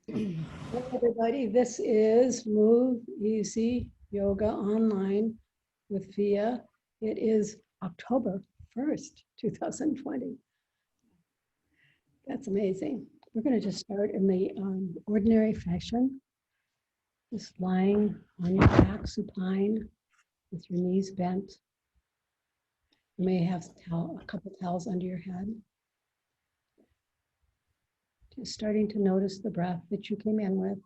Hello, everybody. This is MoveEasy Yoga Online with Via. It is October 1st, 2020. That's amazing. We're going to just start in the ordinary fashion, just lying on your back, supine, with your knees bent. You may have a couple towels under your head. Just starting to notice the breath that you came in with.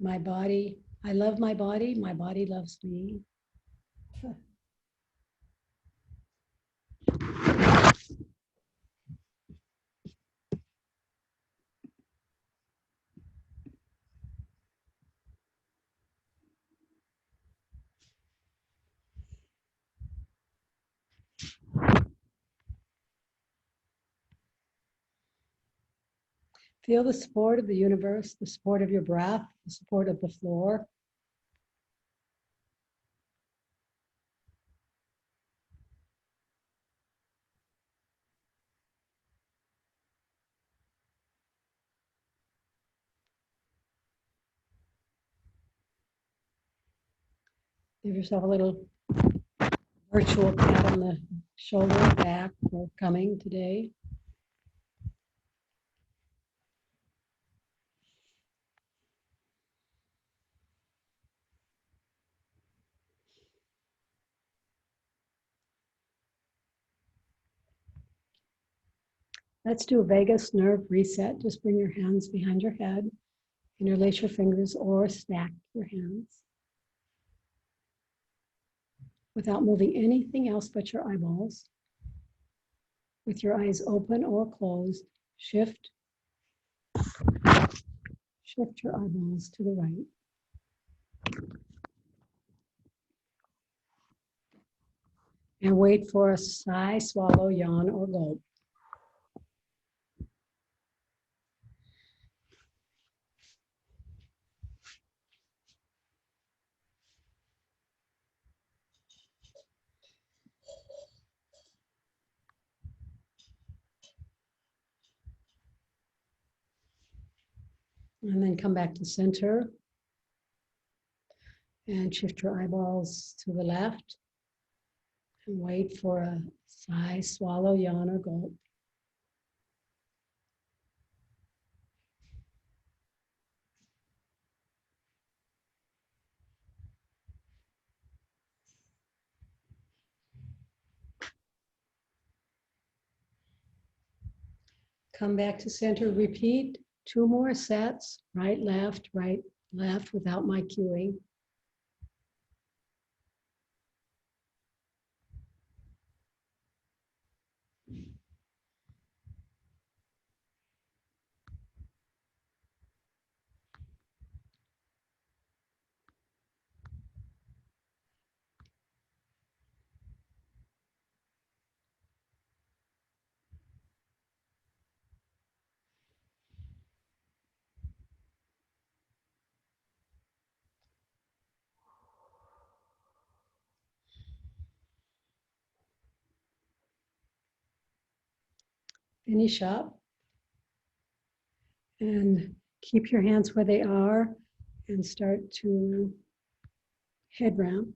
My body, I love my body loves me. Feel the support of the universe, the support of your breath, the support of the floor. Give yourself a little virtual pat on the shoulder, back for coming today. Let's do a vagus nerve reset. Just bring your hands behind your head, interlace your fingers or stack your hands without moving anything else but your eyeballs. With your eyes open or closed, shift your eyeballs to the right. And wait for a sigh, swallow, yawn, or gulp. And then come back to center and shift your eyeballs to the left and wait for a sigh, swallow, yawn, or gulp. Come back to center, repeat 2 more sets, right, left, without my cueing. Finish up and keep your hands where they are and start to head round.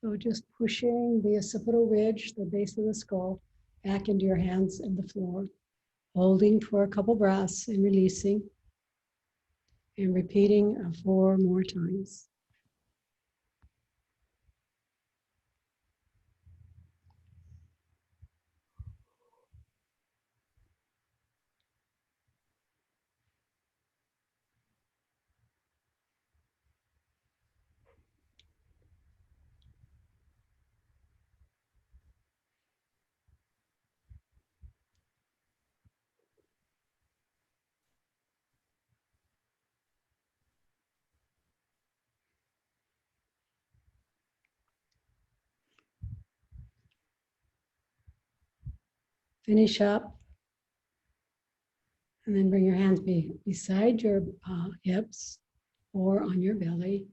So just pushing the occipital ridge, the base of the skull, back into your hands and the floor, holding for a couple breaths and releasing, and repeating 4 more times. Finish up, and then bring your hands beside your hips or on your belly.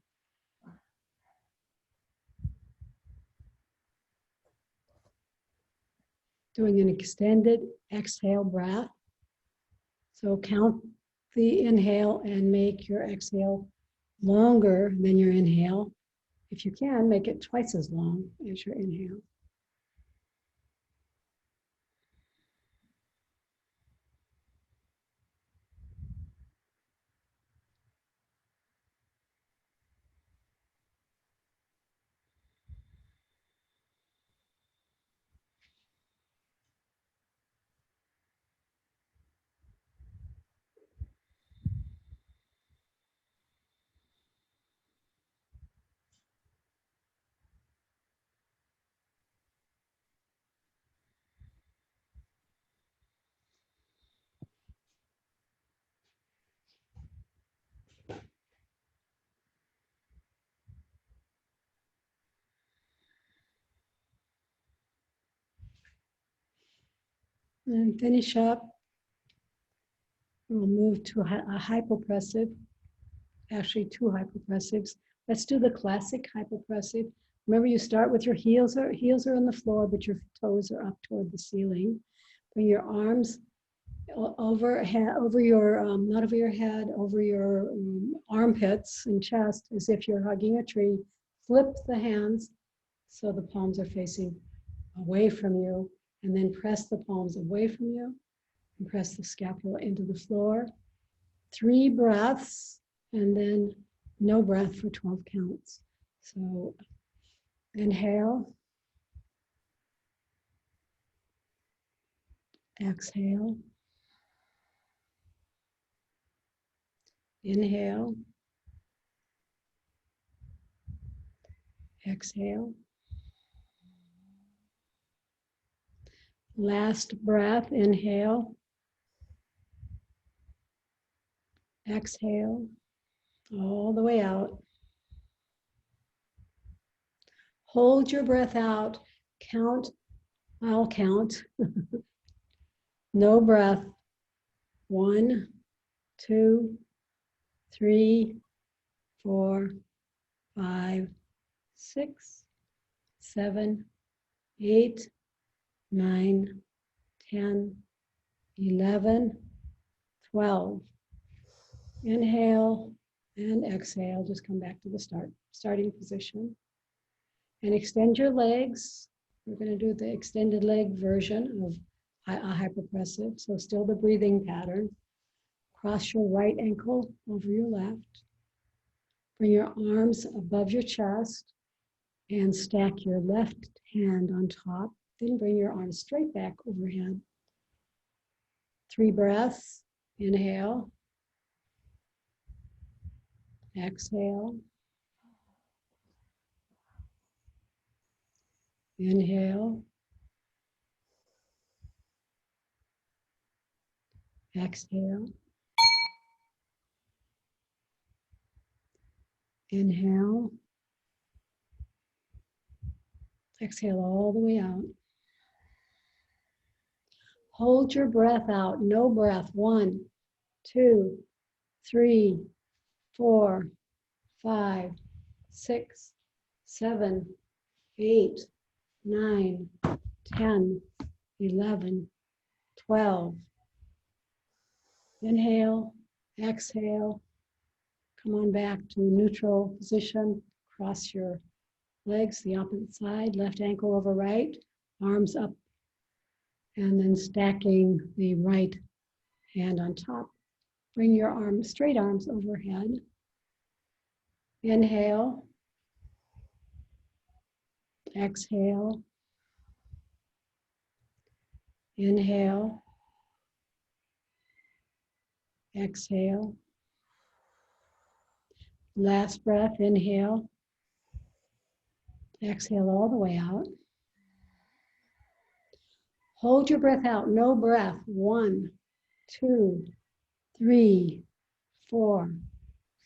doing an extended exhale breath. So count the inhale and make your exhale longer than your inhale. If you can, make it twice as long as your inhale. And finish up. We'll move to a hypopressive, actually two hypopressives. Let's do the classic hypopressive. Remember, you start with your heels are on the floor, but your toes are up toward the ceiling. Bring your arms over your, not over your head, over your armpits and chest, as if you're hugging a tree. Flip the hands so the palms are facing away from you, and then press the palms away from you and press the scapula into the floor. 3 breaths, and then no breath for 12 counts. So inhale, exhale, inhale, exhale. Last breath, inhale, exhale, all the way out. Hold your breath out, count, I'll count. No breath. 1, 2, 3, 4, 5, 6, 7, 8, 9, 10, 11, 12. Inhale and exhale. Just come back to the starting position. And extend your legs. We're going to do the extended leg version of a hypopressive. So still the breathing pattern. Cross your right ankle over your left. Bring your arms above your chest and stack your left hand on top. Then bring your arms straight back overhead. 3 breaths. Inhale. Exhale. Inhale. Exhale. Inhale. Exhale all the way out. Hold your breath out. No breath. 1, 2, 3, 4, 5, 6, 7, 8, 9, 10, 11, 12. Inhale, exhale. Come on back to neutral position. Cross your legs the opposite side, left ankle over right, arms up, and then stacking the right hand on top. Bring your arms, straight arms overhead. Inhale, exhale, inhale, exhale. Last breath, inhale, exhale all the way out. Hold your breath out, no breath. 1, 2, 3, 4,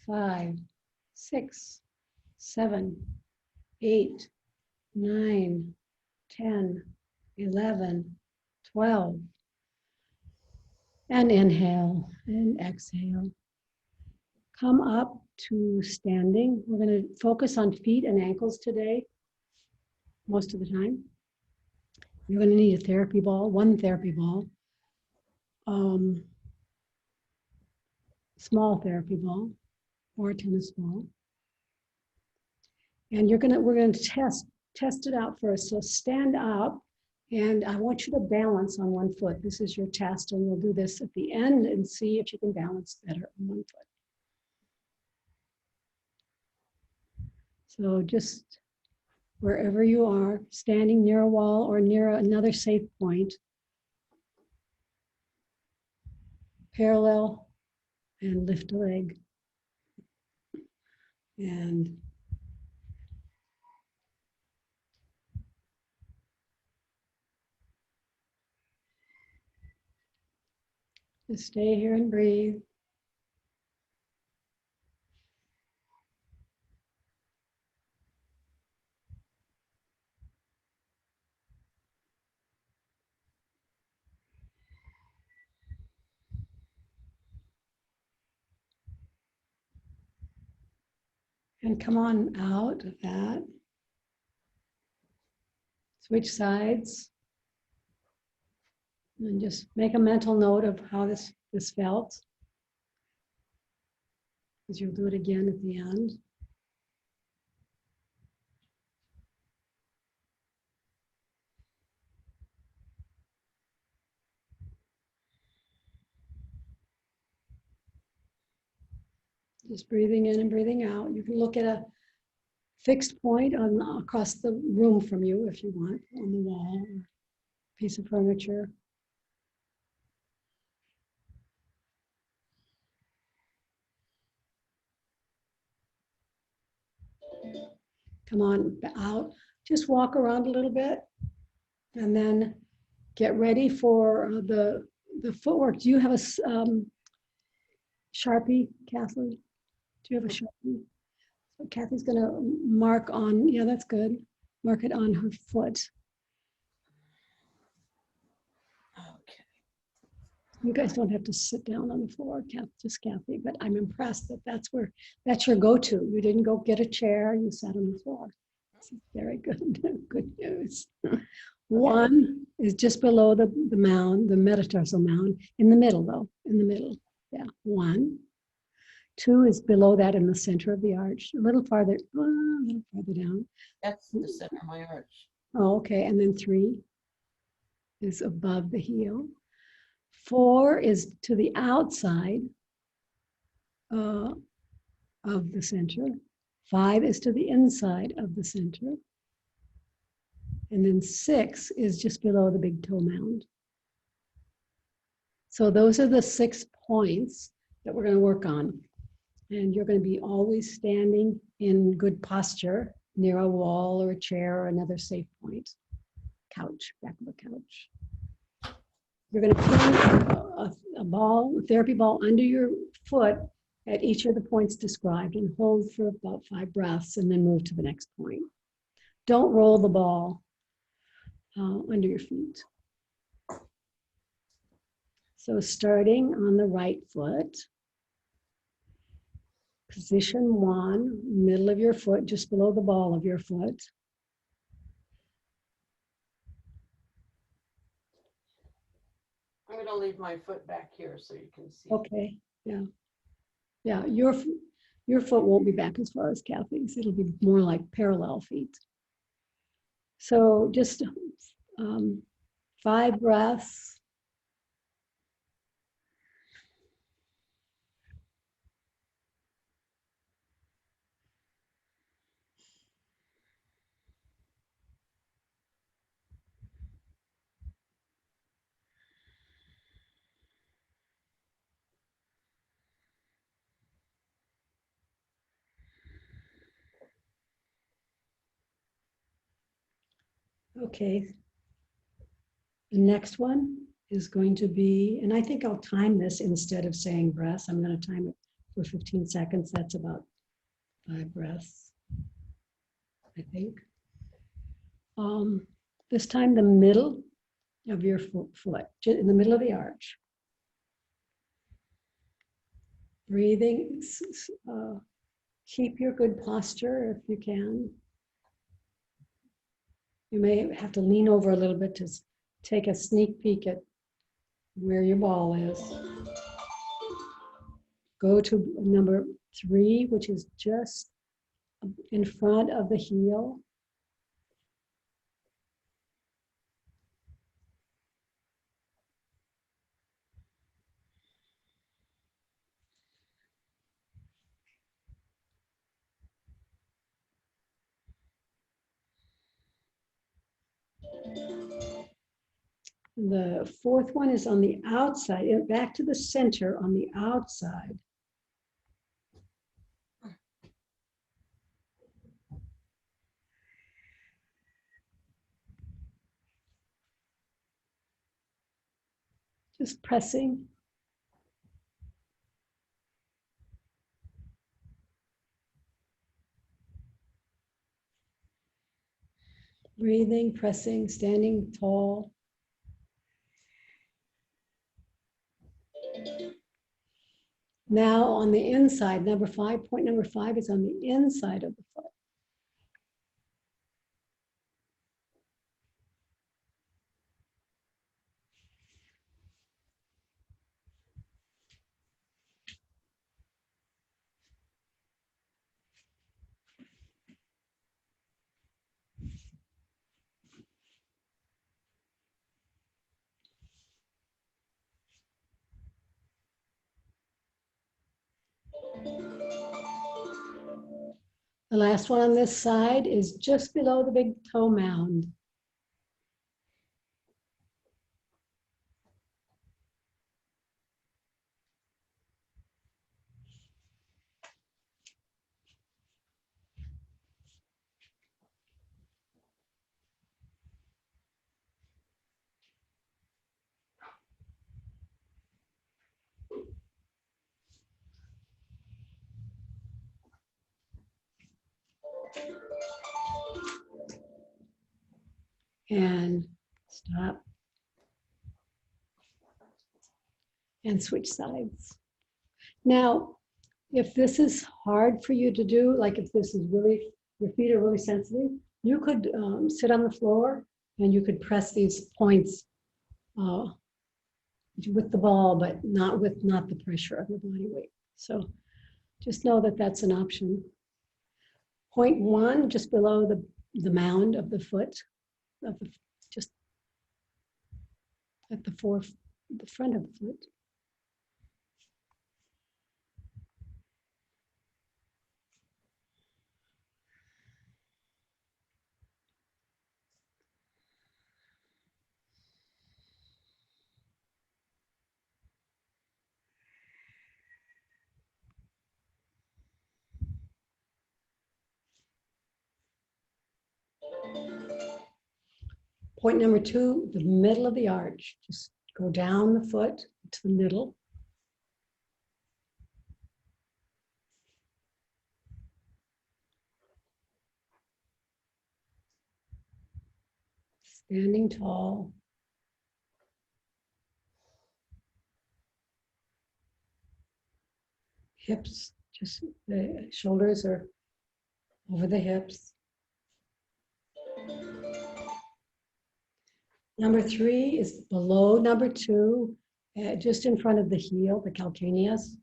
5, 6, 7, 8, 9, 10, 11, 12. And inhale and exhale. Come up to standing. We're going to focus on feet and ankles today, most of the time. You're going to need a therapy ball, one therapy ball, small therapy ball, or a tennis ball. And we're going to test it out first. So stand up, and I want you to balance on one foot. This is your test, and we'll do this at the end and see if you can balance better on one foot. So just wherever you are, standing near a wall or near another safe point, parallel and lift a leg. And just stay here and breathe. And come on out of that. Switch sides. And just make a mental note of how this felt. Because you'll do it again at the end. Just breathing in and breathing out. You can look at a fixed point across the room from you if you want, on the wall, or piece of furniture. Come on out. Just walk around a little bit, and then get ready for the footwork. Do you have a Sharpie, Kathleen? Do you have a Sharpie? So Kathy's going to mark on, yeah, that's good. Mark it on her foot. Okay. You guys don't have to sit down on the floor, just Kathy, but I'm impressed that that's your go-to. You didn't go get a chair, you sat on the floor. This is very good, good news. One is just below the mound, the metatarsal mound, in the middle though, in the middle. Yeah, one. Two is below that in the center of the arch, a little farther down. That's the center of my arch. Oh, okay, and then three is above the heel. Four is to the outside of the center. Five is to the inside of the center. And then six is just below the big toe mound. So those are the 6 points that we're going to work on. And you're going to be always standing in good posture near a wall or a chair or another safe point. Couch, back of a couch. You're going to put a therapy ball under your foot at each of the points described and hold for about 5 breaths and then move to the next point. Don't roll the ball under your feet. So starting on the right foot, position 1, middle of your foot, just below the ball of your foot. I'm going to leave my foot back here so you can see. Okay, yeah. Yeah, your foot won't be back as far as Kathy's. It'll be more like parallel feet. So just 5 breaths. Okay. The next one is going to be, and I think I'll time this instead of saying breaths. I'm going to time it for 15 seconds. That's about 5 breaths, I think. This time the middle of your foot, in the middle of the arch. Breathing, keep your good posture if you can. You may have to lean over a little bit to take a sneak peek at where your ball is. Go to number 3, which is just in front of the heel. The 4th one is on the outside, back to the center on the outside. Just pressing. Breathing, pressing, standing tall. Now on the inside, number 5, point number 5 is on the inside of the foot. The last one on this side is just below the big toe mound. And stop. And switch sides. Now, if this is hard for you to do, like if this is really, your feet are really sensitive, you could sit on the floor and you could press these points with the ball, but not the pressure of your body weight. So just know that that's an option. Point 1, just below the mound of the foot, just at the front of the foot. Point number 2, the middle of the arch. Just go down the foot to the middle. Standing tall. Hips, just the shoulders are over the hips. Number 3 is below number 2, just in front of the heel, the calcaneus.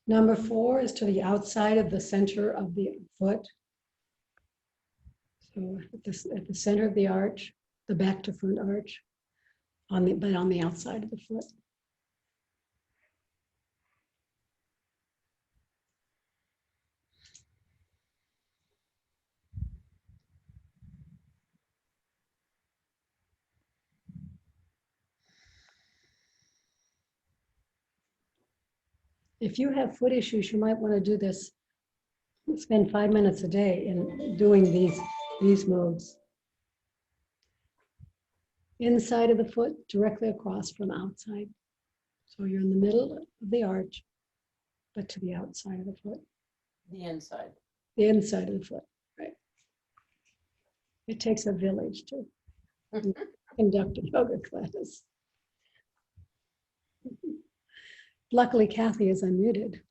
Number 4 is to the outside of the center of the foot. So at the center of the arch, the back to front arch, but on the outside of the foot. If you have foot issues, you might want to do this. Spend 5 minutes a day in doing these moves. Inside of the foot, directly across from outside. So you're in the middle of the arch. but to the outside of the foot, The inside. the inside of the foot, right? It takes a village to conduct a yoga class. Luckily, Kathy is unmuted.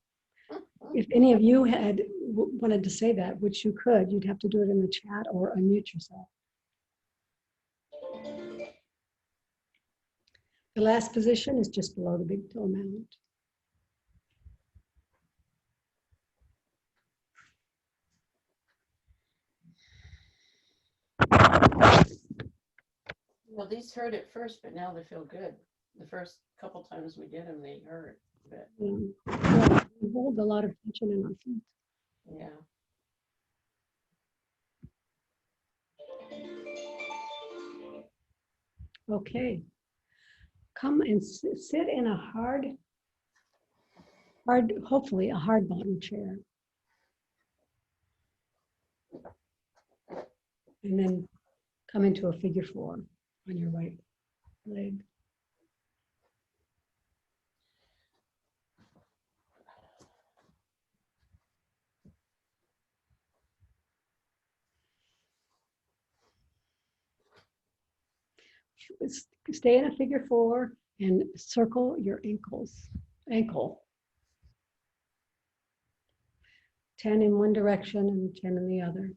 If any of you had wanted to say that, which you could, you'd have to do it in the chat or unmute yourself. The last position is just below the big toe mount. Well, these hurt at first, but now they feel good. The first couple times we did them, they hurt a bit. Yeah, we hold a lot of tension in our feet. Yeah. Okay. Come and sit in a hard, hopefully a hard bottom chair. And then come into a figure 4 on your right leg. Stay in a figure 4 and circle your ankle. 10 in one direction and 10 in the other.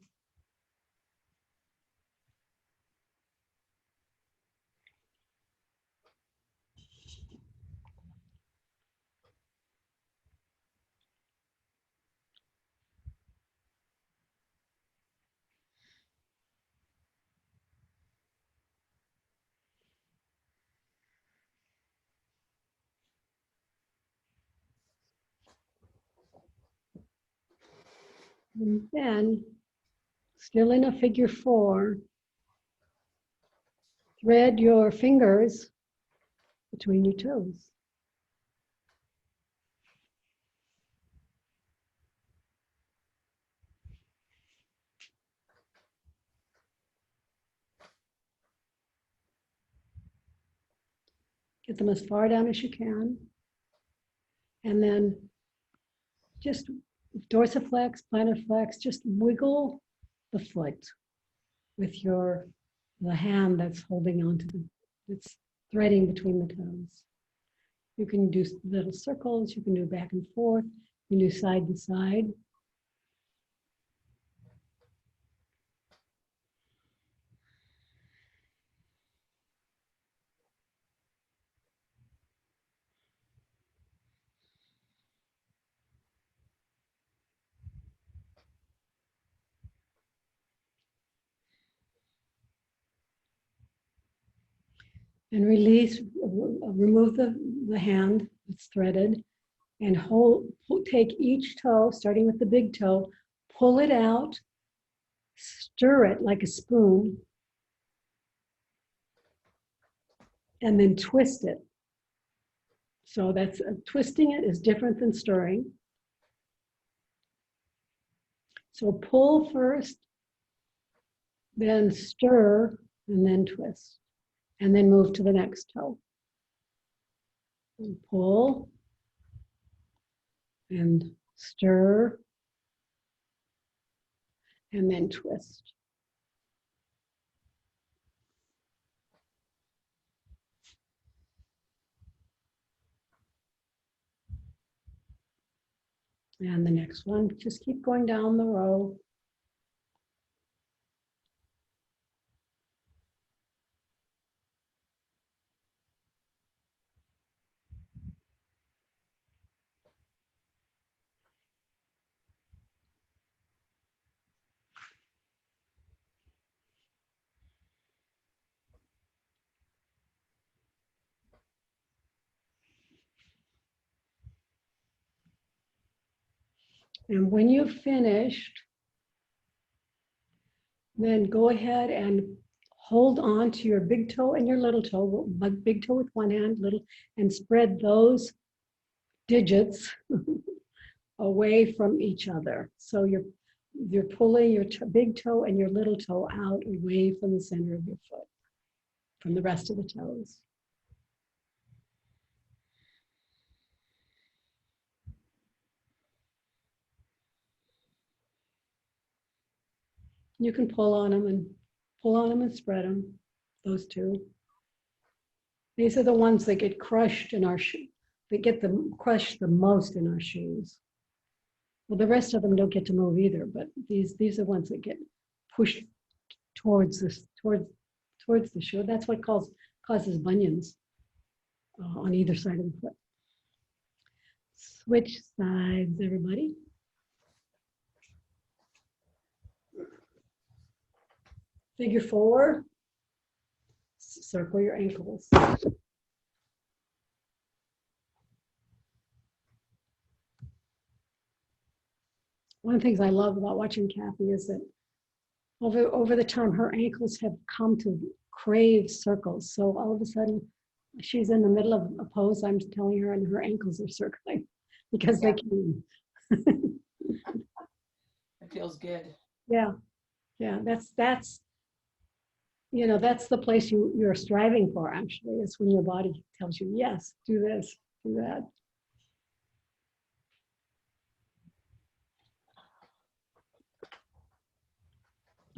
And then, still in a figure 4, thread your fingers between your toes. Get them as far down as you can. And then just dorsiflex, plantar flex, just wiggle the foot with the hand that's holding onto it's threading between the toes. You can do little circles, you can do back and forth, you can do side to side. And release, remove the hand that's threaded and take each toe, starting with the big toe, pull it out, stir it like a spoon, and then twist it. So that's twisting it is different than stirring. So pull first, then stir, and then twist, and then move to the next toe. And pull, and stir, and then twist. And the next one, just keep going down the row. And when you've finished, then go ahead and hold on to your big toe and your little toe, big toe with one hand, little, and spread those digits away from each other. So you're pulling your big toe and your little toe out away from the center of your foot, from the rest of the toes. You can pull on them and spread them, those two. These are the ones that get crushed in our shoe, that get them crushed the most in our shoes. Well, the rest of them don't get to move either, but these are ones that get pushed towards the shoe. That's what causes bunions on either side of the foot. Switch sides, everybody. Figure 4. Circle your ankles. One of the things I love about watching Kathy is that over the time, her ankles have come to crave circles. So all of a sudden, she's in the middle of a pose, I'm telling her, and her ankles are circling because they can. It feels good. Yeah, that's you know, that's the place you're striving for, actually, is when your body tells you, yes, do this, do that.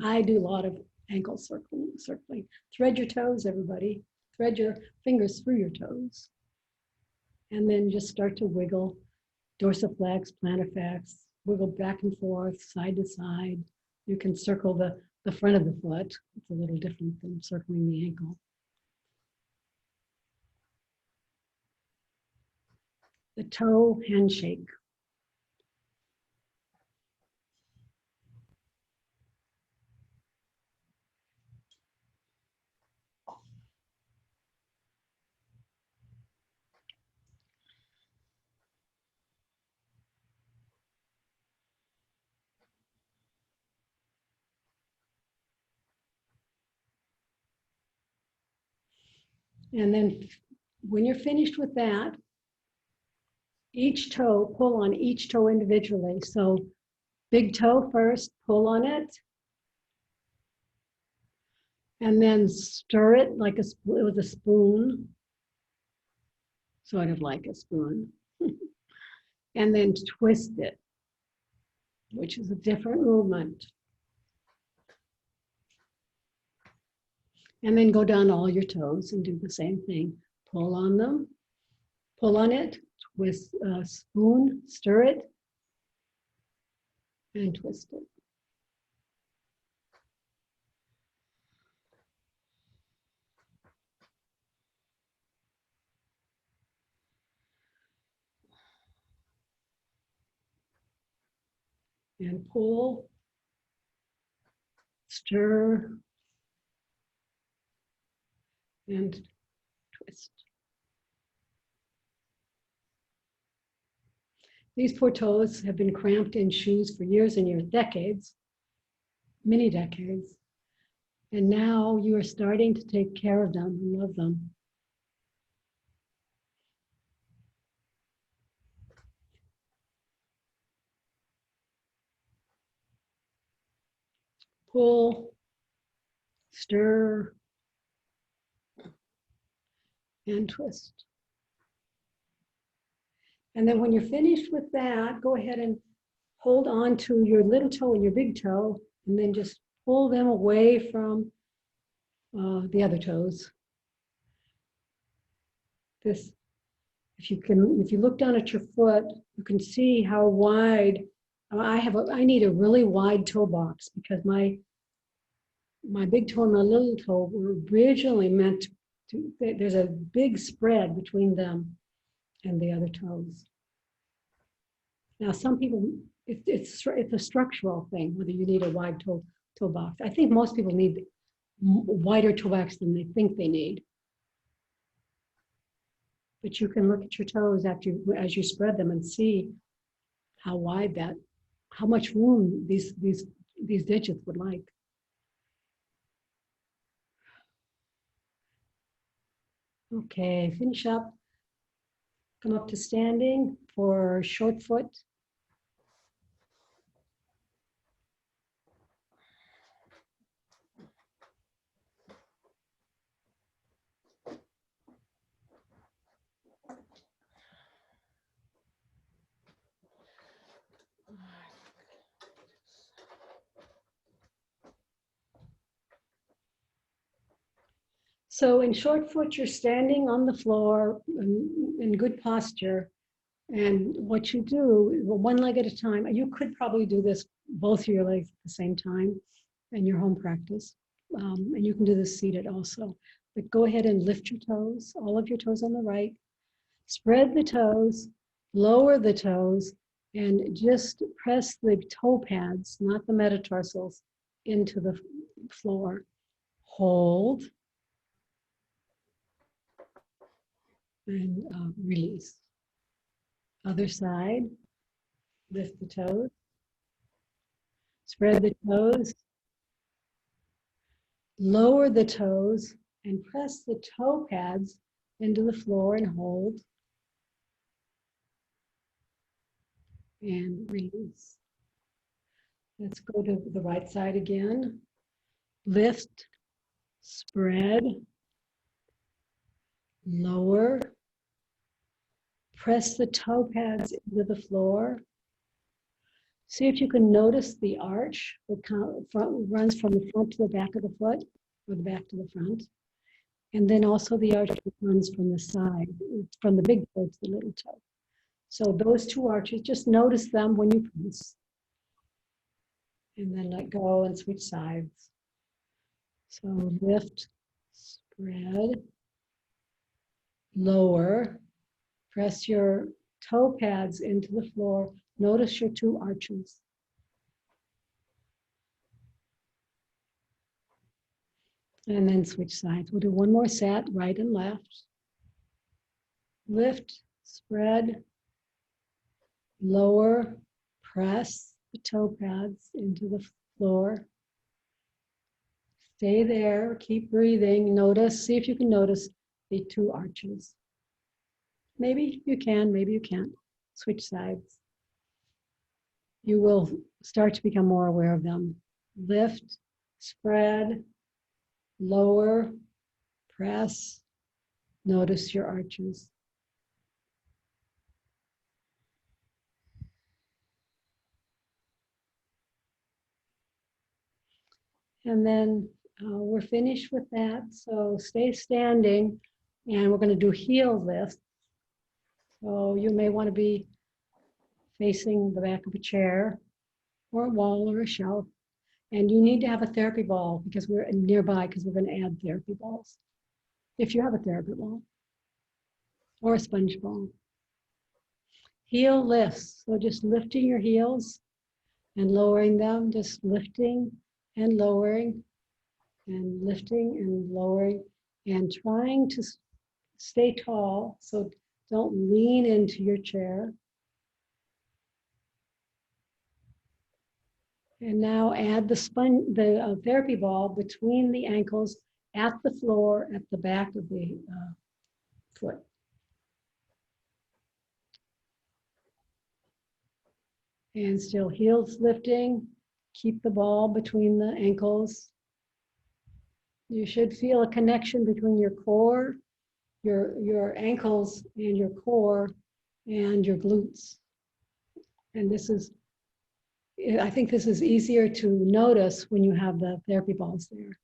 I do a lot of ankle circling. Thread your toes, everybody. Thread your fingers through your toes. And then just start to wiggle, dorsiflex, plantarflex, wiggle back and forth, side to side. You can circle the front of the foot. It's a little different than circling the ankle. The toe handshake. And then when you're finished with that, each toe, pull on each toe individually. So big toe first, pull on it. And then stir it like with a spoon, sort of like a spoon. And then twist it, which is a different movement. And then go down all your toes and do the same thing. Pull on them, pull on it, twist, spoon, stir it, and twist it. And pull, stir, and twist. These poor toes have been cramped in shoes for years and years, decades, many decades. And now you are starting to take care of them and love them. Pull, stir, and twist. And then when you're finished with that, go ahead and hold on to your little toe and your big toe, and then just pull them away from the other toes. This, if you look down at your foot, you can see how wide. I need a really wide toe box because my big toe and my little toe were originally meant to. There's a big spread between them and the other toes. Now, some people, it's a structural thing, whether you need a wide toe box. I think most people need wider toe box than they think they need. But you can look at your toes as you spread them and see how wide how much room these digits would like. Okay, finish up. Come up to standing for short foot. So in short foot, you're standing on the floor in good posture. And what you do, well, one leg at a time, you could probably do this both of your legs at the same time in your home practice. And you can do this seated also. But go ahead and lift your toes, all of your toes on the right. Spread the toes, lower the toes, and just press the toe pads, not the metatarsals, into the floor. Hold and release. Other side, lift the toes, spread the toes, lower the toes, and press the toe pads into the floor and hold and release. Let's go to the right side again. Lift, spread, lower, press the toe pads into the floor. See if you can notice the arch that runs from the front to the back of the foot, or the back to the front. And then also the arch that runs from the side, from the big toe to the little toe. So those two arches, just notice them when you press. And then let go and switch sides. So lift, spread, lower, press your toe pads into the floor. Notice your two arches. And then switch sides. We'll do one more set, right and left. Lift, spread, lower, press the toe pads into the floor. Stay there, keep breathing. Notice, see if you can notice the two arches. Maybe you can, maybe you can't. Switch sides. You will start to become more aware of them. Lift, spread, lower, press. Notice your arches. And then we're finished with that. So stay standing, and we're going to do heel lifts. So you may want to be facing the back of a chair or a wall or a shelf. And you need to have a therapy ball because we're nearby, because we're going to add therapy balls. If you have a therapy ball or a sponge ball. Heel lifts. So just lifting your heels and lowering them, just lifting and lowering and lifting and lowering and trying to stay tall. So don't lean into your chair. And now add the therapy ball between the ankles at the floor at the back of the foot. And still heels lifting. Keep the ball between the ankles. You should feel a connection between your core, your ankles and your core and your glutes. And this is, I think this is easier to notice when you have the therapy balls there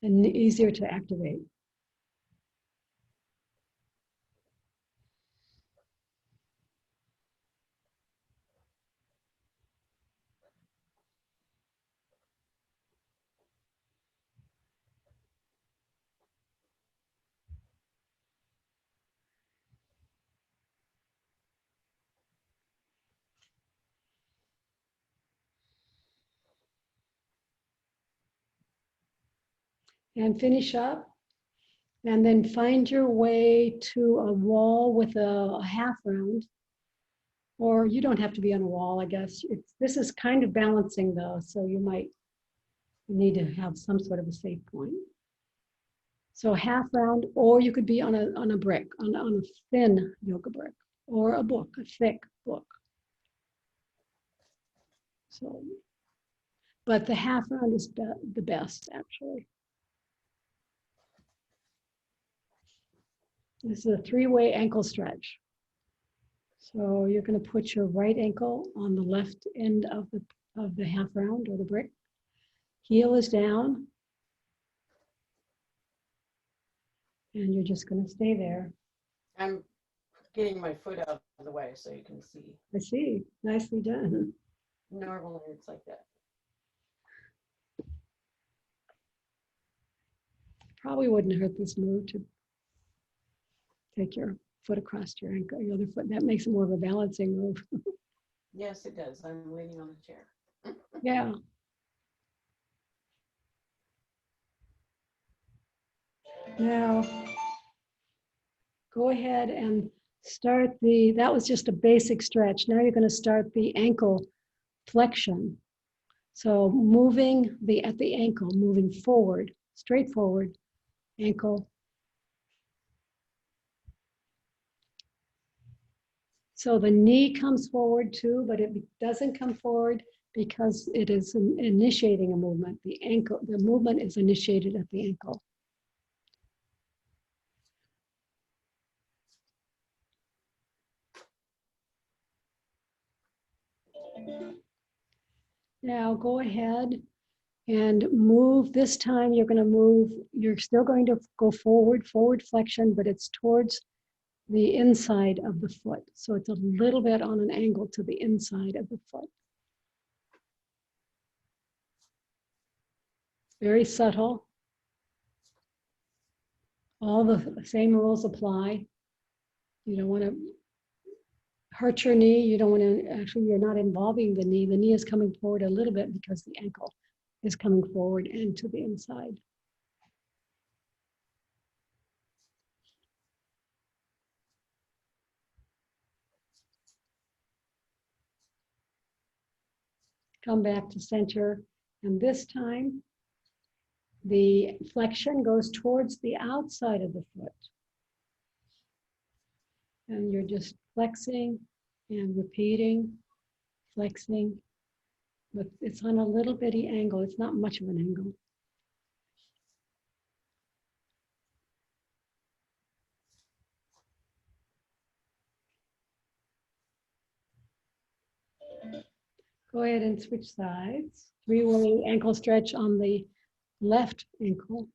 and easier to activate. And finish up. And then find your way to a wall with a half round. Or you don't have to be on a wall, I guess. This is kind of balancing though, so you might need to have some sort of a safe point. So half round, or you could be on a brick, on a thin yoga brick, or a book, a thick book. So, but the half round is the best, actually. This is a 3-way ankle stretch. So you're going to put your right ankle on the left end of the half round or the brick. Heel is down. And you're just going to stay there. I'm getting my foot out of the way so you can see. I see. Nicely done. Normally it's like that. Probably wouldn't hurt this move to take your foot across your ankle, your other foot. That makes it more of a balancing move. Yes, it does. I'm leaning on the chair. Yeah. Now, go ahead and start that was just a basic stretch. Now you're going to start the ankle flexion. So moving at the ankle, moving forward, straight forward, ankle. So the knee comes forward too, but it doesn't come forward because it is initiating a movement. The movement is initiated at the ankle. Now go ahead and move. This time you're going to move, you're still going to go forward flexion, but it's towards the inside of the foot. So it's a little bit on an angle to the inside of the foot. Very subtle. All the same rules apply. You don't want to hurt your knee. You don't want to, actually, you're not involving the knee. The knee is coming forward a little bit because the ankle is coming forward and to the inside. Come back to center. And this time, the flexion goes towards the outside of the foot. And you're just flexing and repeating, flexing, but it's on a little bitty angle. It's not much of an angle. Go ahead and switch sides. Three-way ankle stretch on the left ankle.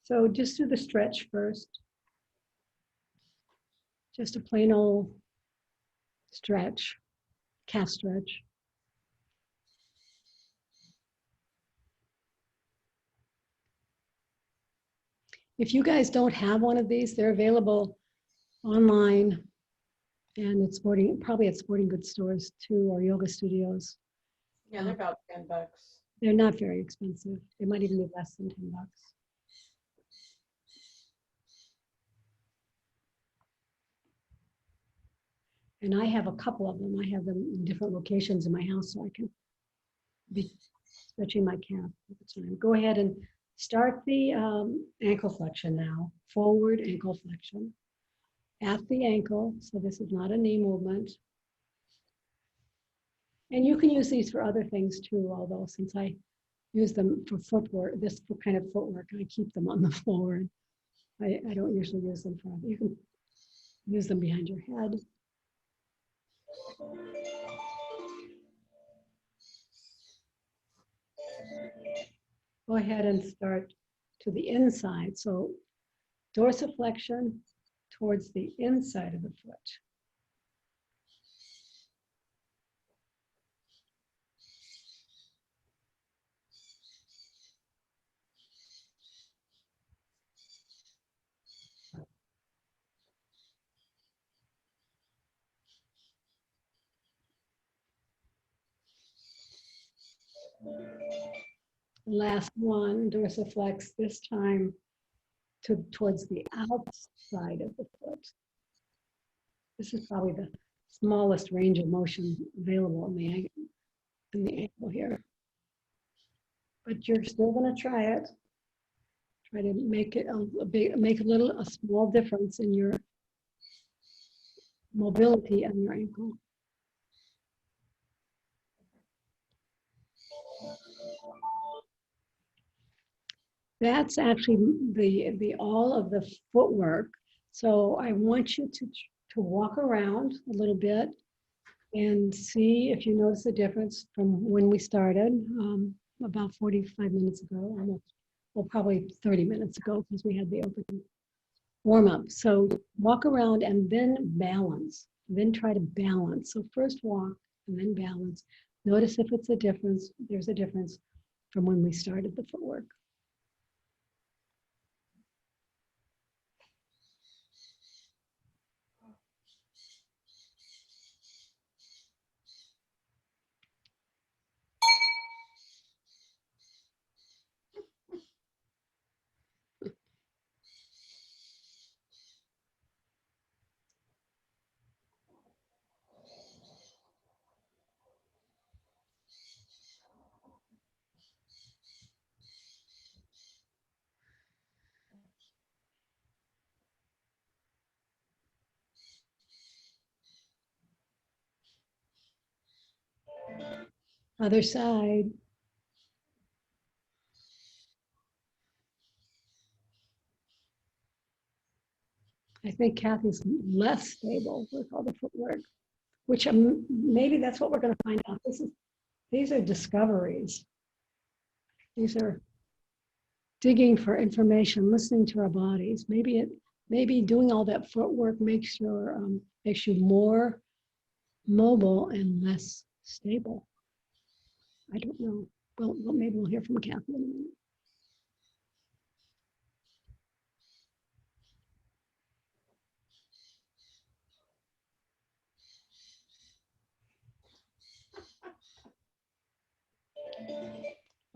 So just do the stretch first. Just a plain old stretch, calf stretch. If you guys don't have one of these, they're available online, and it's probably at sporting goods stores too, or yoga studios. Yeah, they're about $10. They're not very expensive. They might even be less than $10. And I have a couple of them. I have them in different locations in my house, so I can be stretching my calf all the time. Go ahead and start the ankle flexion now. Forward ankle flexion at the ankle. So this is not a knee movement. And you can use these for other things too, although since I use them for footwork, this kind of footwork, I keep them on the floor. I don't usually use them for, you can use them behind your head. Go ahead and start to the inside. So dorsiflexion towards the inside of the foot. Last one, dorsiflex, this time towards the outside of the foot. This is probably the smallest range of motion available in the ankle here. But you're still going to try it. Try to make it a small difference in your mobility on your ankle. That's actually the all of the footwork. So I want you to walk around a little bit And see if you notice a difference from when we started, about 45 minutes ago, almost, well, probably 30 minutes ago, because we had the open warm up. So walk around and then balance, then try to balance. So first walk and then balance. Notice if it's a difference, there's a difference from when we started the footwork. Other side. I think Kathy's less stable with all the footwork, which maybe that's what we're going to find out. These are discoveries. These are digging for information, listening to our bodies. Maybe doing all that footwork makes you more mobile and less stable. I don't know. Well, maybe we'll hear from Kathy in a minute.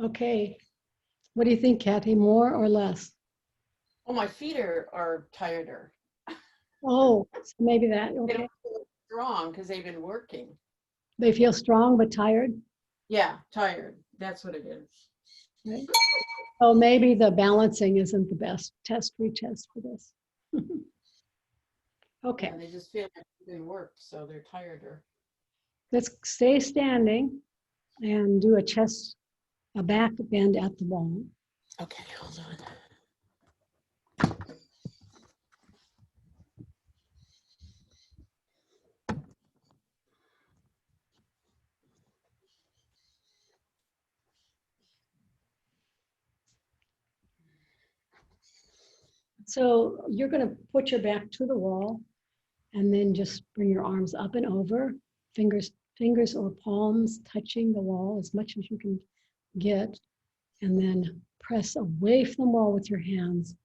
Okay. What do you think, Kathy? More or less? Oh, my feet are tireder. Oh, so maybe that. They Okay. don't feel strong because they've been working. They feel strong but tired. Yeah, tired. That's what it is. Right. Oh, maybe the balancing isn't the best retest for this. Okay. Yeah, they just feel like they've been worked, so they're tireder. Let's stay standing and do a back bend at the wall. Okay, hold on. So you're going to put your back to the wall and then just bring your arms up and over, fingers or palms touching the wall as much as you can get, and then press away from the wall with your hands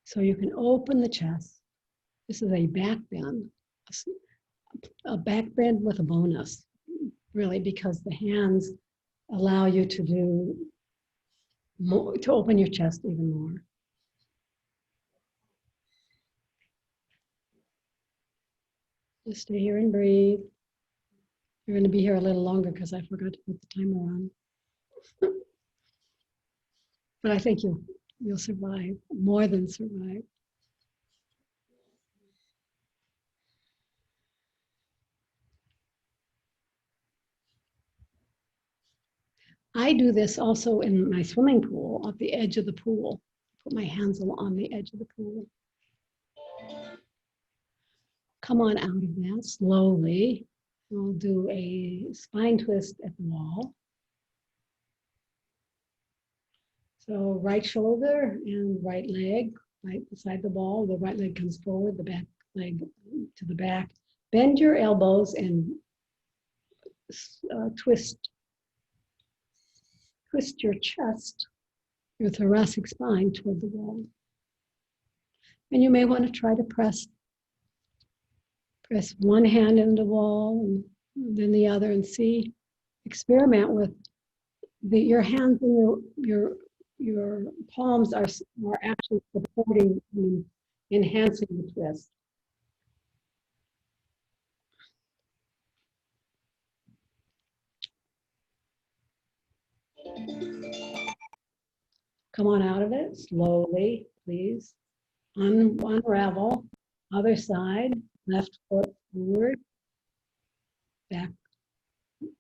so you can open the chest. This is a back bend, a back bend with a bonus, really, because the hands allow you to do more, to open your chest even more. Just stay here and breathe. You're going to be here a little longer because I forgot to put the timer on. But I think you'll survive, more than survive. I do this also in my swimming pool, at the edge of the pool. Put my hands on the edge of the pool. Come on out of that slowly. We'll do a spine twist at the wall. So right shoulder and right leg, right beside the ball. The right leg comes forward, the back leg to the back. Bend your elbows and twist your chest, your thoracic spine toward the wall. And you may want to try to press one hand into the wall and then the other, and experiment with your hands and your palms are actually supporting and enhancing the twist. Come on out of it slowly, please. Unravel. Other side, left foot forward, back,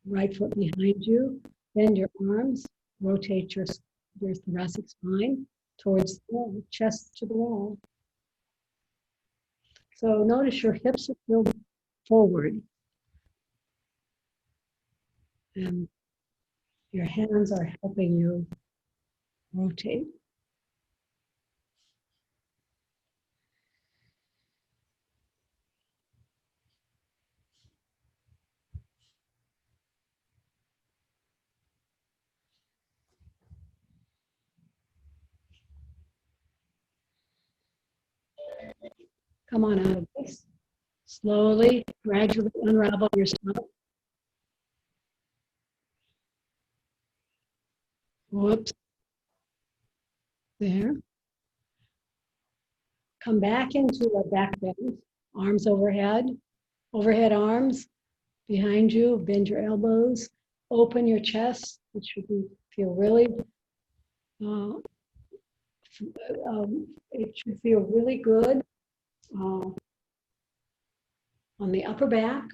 right foot behind you. Bend your arms, rotate your thoracic spine towards the wall, chest to the wall. So notice your hips are filled forward. And your hands are helping you rotate. Come on out of this. Slowly, gradually unravel your stomach. Whoops. There. Come back into a back bend. Arms overhead. Overhead arms behind you. Bend your elbows. Open your chest, which should feel really, it should feel really good on the upper back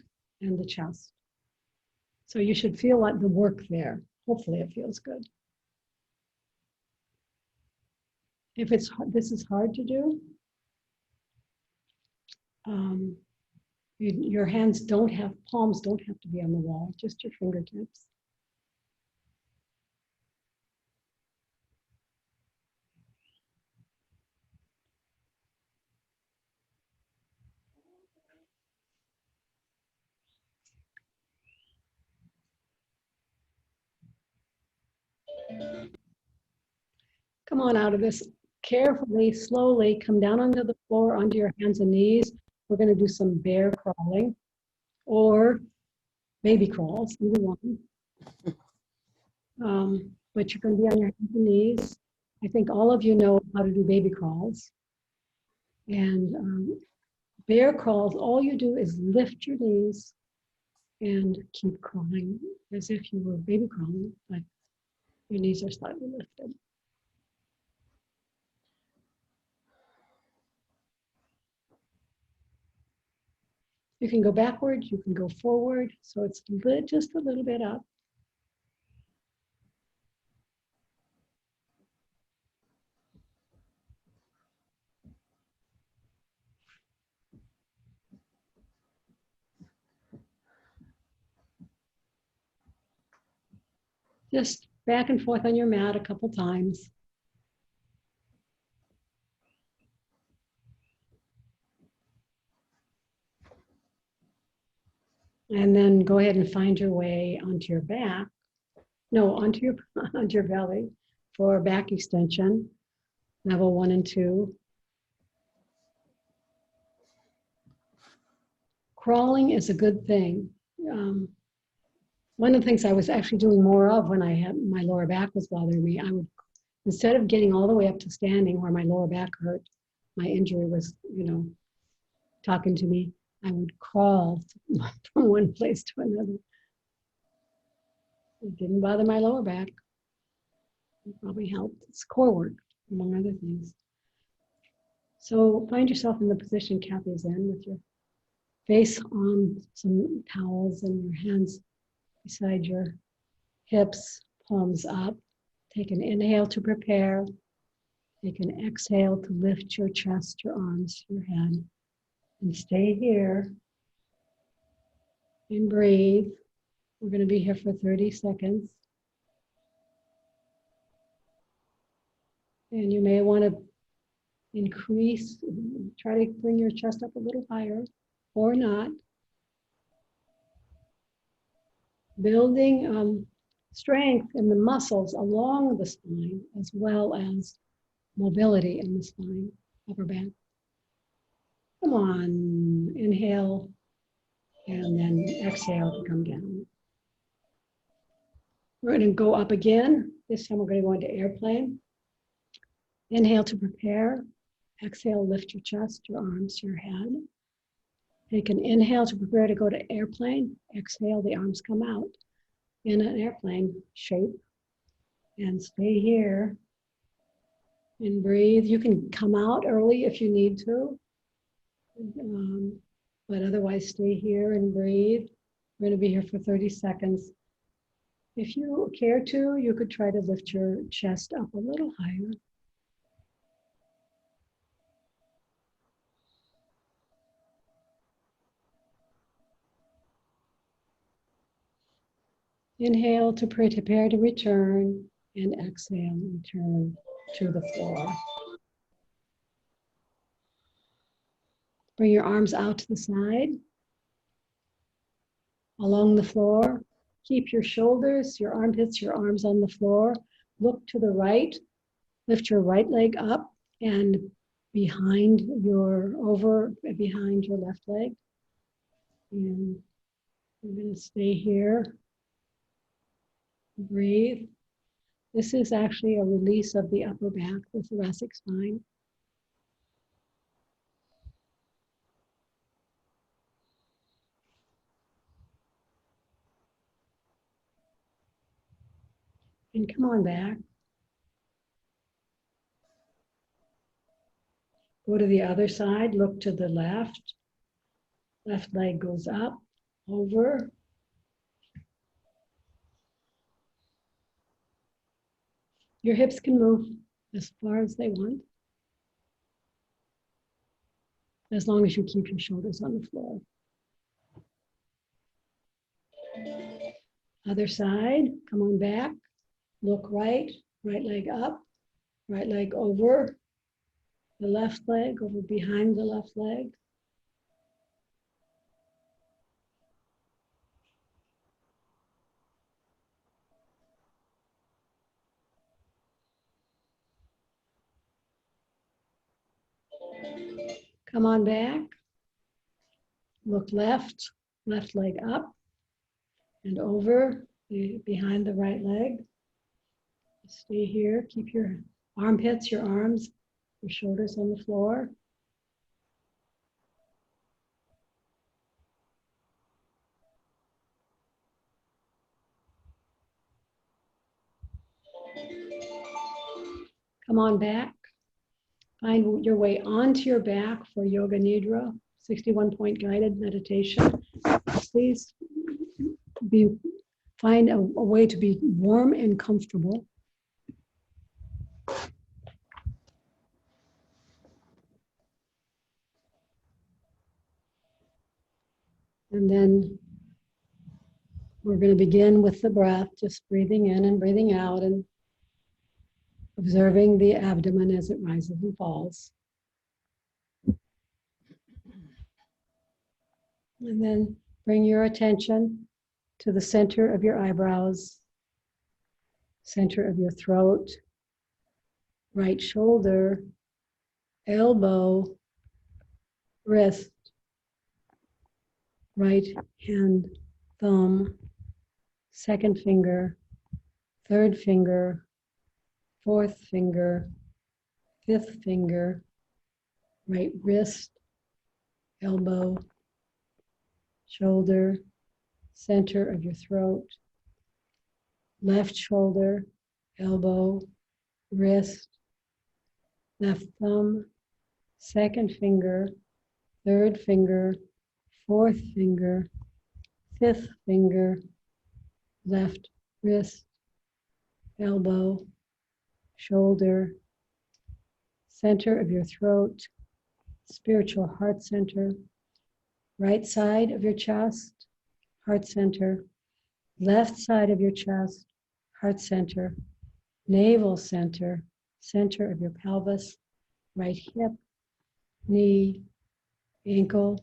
and the chest. So you should feel like the work there. Hopefully it feels good. If this is hard to do, your hands palms don't have to be on the wall, just your fingertips. Come on out of this. Carefully, slowly come down onto the floor, onto your hands and knees. We're going to do some bear crawling or baby crawls, either one. But you're going to be on your hands and knees. I think all of you know how to do baby crawls. And bear crawls, all you do is lift your knees and keep crawling as if you were baby crawling, but your knees are slightly lifted. You can go backward, you can go forward, so it's just a little bit up. Just back and forth on your mat a couple times. And then go ahead and find your way onto your back. No, onto your belly for back extension, level 1 and 2. Crawling is a good thing. One of the things I was actually doing more of when I had my lower back was bothering me, I would, instead of getting all the way up to standing where my lower back hurt, my injury was, talking to me, I would crawl from one place to another. It didn't bother my lower back. It probably helped. It's core work, among other things. So find yourself in the position Kathy's in with your face on some towels and your hands beside your hips, palms up. Take an inhale to prepare. Take an exhale to lift your chest, your arms, your head. And stay here and breathe. We're going to be here for 30 seconds. And you may want to increase, try to bring your chest up a little higher or not. Building strength in the muscles along the spine as well as mobility in the spine, upper back. Come on, inhale and then exhale to come down. We're going to go up again. This time we're going to go into airplane. Inhale to prepare. Exhale, lift your chest, your arms, your head. Take an inhale to prepare to go to airplane. Exhale, the arms come out in an airplane shape. And stay here and breathe. You can come out early if you need to. But otherwise stay here and breathe. We're going to be here for 30 seconds. If you care to, you could try to lift your chest up a little higher. Inhale to prepare to return, and exhale, return to the floor. Bring your arms out to the side, along the floor. Keep your shoulders, your armpits, your arms on the floor. Look to the right. Lift your right leg up and behind your left leg. And we're going to stay here. Breathe. This is actually a release of the upper back, the thoracic spine. And come on back. Go to the other side, look to the left. Left leg goes up, over. Your hips can move as far as they want, as long as you keep your shoulders on the floor. Other side, come on back, look right, right leg up, right leg over, the left leg over behind the left leg. Come on back, look left, left leg up and over behind the right leg. Stay here, keep your armpits, your arms, your shoulders on the floor. Come on back. Find your way onto your back for Yoga Nidra, 61-point guided meditation. Please find a way to be warm and comfortable. And then we're going to begin with the breath, just breathing in and breathing out and observing the abdomen as it rises and falls. And then bring your attention to the center of your eyebrows, center of your throat, right shoulder, elbow, wrist, right hand, thumb, second finger, third finger, fourth finger, fifth finger, right wrist, elbow, shoulder, center of your throat, left shoulder, elbow, wrist, left thumb, second finger, third finger, fourth finger, fifth finger, left wrist, elbow, shoulder, center of your throat, spiritual heart center, right side of your chest, heart center, left side of your chest, heart center, navel center, center of your pelvis, right hip, knee, ankle,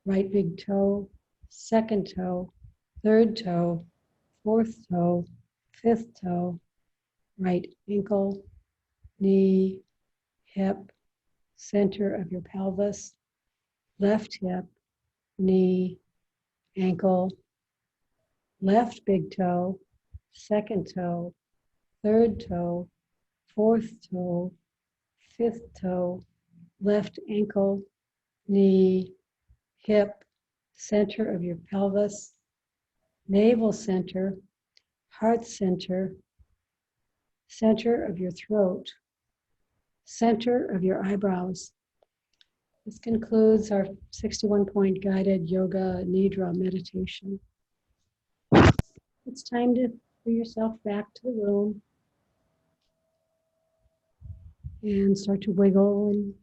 right big toe, second toe, third toe, fourth toe, fifth toe, right ankle, knee, hip, center of your pelvis, left hip, knee, ankle, left big toe, second toe, third toe, fourth toe, fifth toe, left ankle, knee, hip, center of your pelvis, navel center, heart center, center of your throat, center of your eyebrows. This concludes our 61-point guided Yoga Nidra meditation. It's time to bring yourself back to the room and start to wiggle and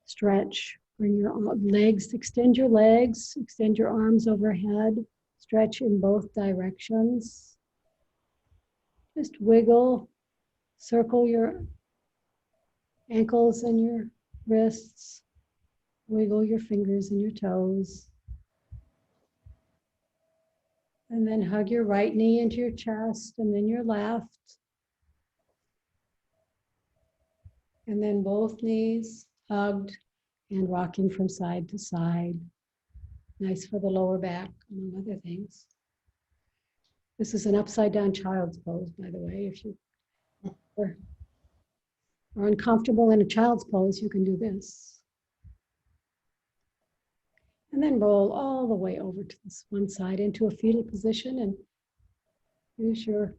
stretch. Bring your legs, extend your arms overhead, Stretch in both directions. Just wiggle, circle your ankles and your wrists. Wiggle your fingers and your toes. And then hug your right knee into your chest and then your left. And then both knees hugged and rocking from side to side. Nice for the lower back, among other things. This is an upside down child's pose, by the way. If you are uncomfortable in a child's pose, you can do this. And then roll all the way over to this one side into a fetal position and use your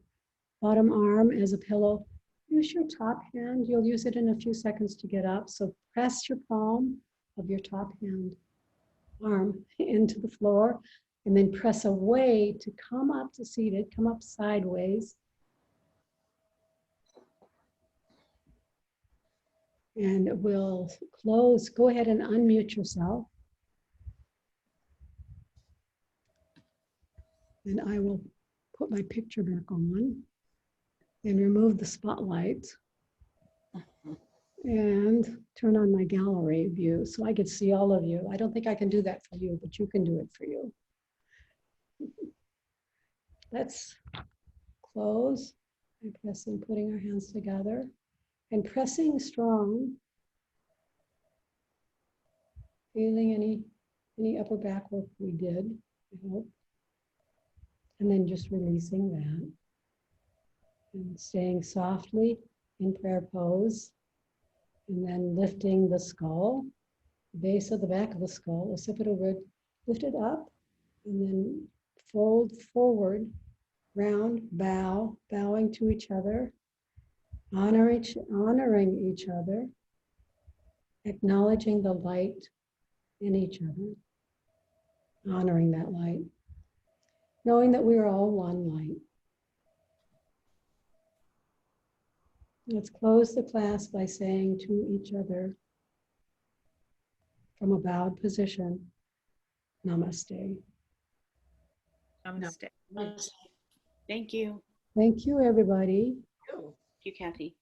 bottom arm as a pillow. Use your top hand. You'll use it in a few seconds to get up. So press your palm of your top hand arm into the floor and then press away to come up to seated, come up sideways. And we'll close. Go ahead and unmute yourself. And I will put my picture back on and remove the spotlight and turn on my gallery view so I can see all of you. I don't think I can do that for you, but you can do it for you. Let's close by pressing, putting our hands together and pressing strong. Feeling any upper back work we did, I hope. And then just releasing that. And staying softly in prayer pose. And then lifting the skull, the base of the back of the skull, occipital ridge, lift it up. And then fold forward, round, bow, bowing to each other, honoring each other, acknowledging the light in each other, honoring that light, knowing that we are all one light. Let's close the class by saying to each other from a bowed position, Namaste. Namaste. Thank you. Thank you, everybody. Oh. Thank you, Kathy.